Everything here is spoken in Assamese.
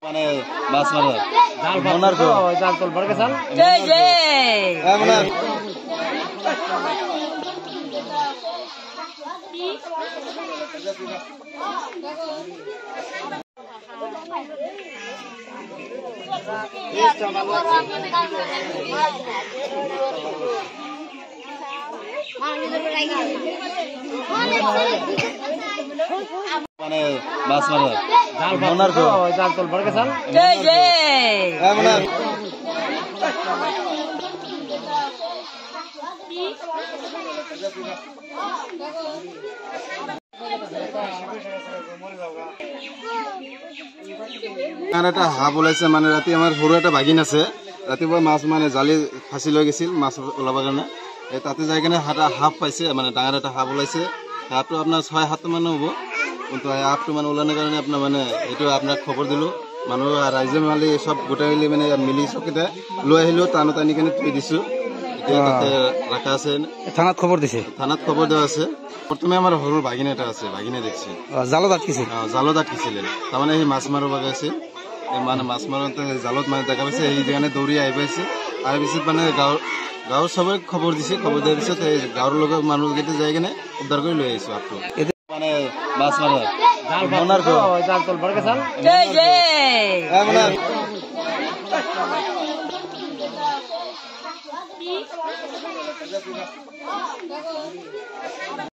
মানে মাছ মারা জাল মনার গো জাল তোল বড় জাল জয় জয় মনার মানে মাছ মারা জাল মনার গো জাল তোল বড় জাল জয় জয় মনার এটা হাফ ওলাইছে মানে ৰাতি আমাৰ সৰু এটা বাগিন আছে ৰাতিপুৱা মাছ মানে জালি ফাঁচি লৈ গৈছিল মাছ ওলাবৰ কাৰণে তাতে যাই কিনে হাফ পাইছে মানে ডাঙৰ এটা হাফ ওলাইছে হাফটো আপোনাৰ 6-7 মান হ'ব কিন্তু হাফটো মানে ওলানোৰ কাৰণে আপোনাৰ মানে এইটো আপোনাক খবৰ দিলো মানুহ ৰাইজে মালি সব গোটাই মিলি মানে মিলি চকিতে লৈ আহিলো টানত আনি কিনে থৈ দিছো এতিয়া তাতে ৰাখা আছে থানাত খবৰ দিছে থানাত খবৰ দিয়া আছে প্ৰথমে আমাৰ সৰু বাগিন এটা আছে বাগিনে দেখছে জালত আটকিছে জালত আটকিছিলেন তাৰমানে সেই মাছ মাৰিব গৈছে মানে মাছ মাৰোঁতে জালত মানে দেখা পাইছে সেই কাৰণে দৌৰি আহি পাইছে আৰু পিছত মানে গাঁৱৰ সবে খবৰ দিছে খবৰ দিয়াৰ পিছত এই গাঁৱৰ লগত মানুহকেইটা যাই কিনে উদ্ধাৰ কৰি লৈ আহিছো আপটো মানে মাছ মাৰা জাল মনাৰ গো জাল তোল বড় জাল জয় জয় মনাৰ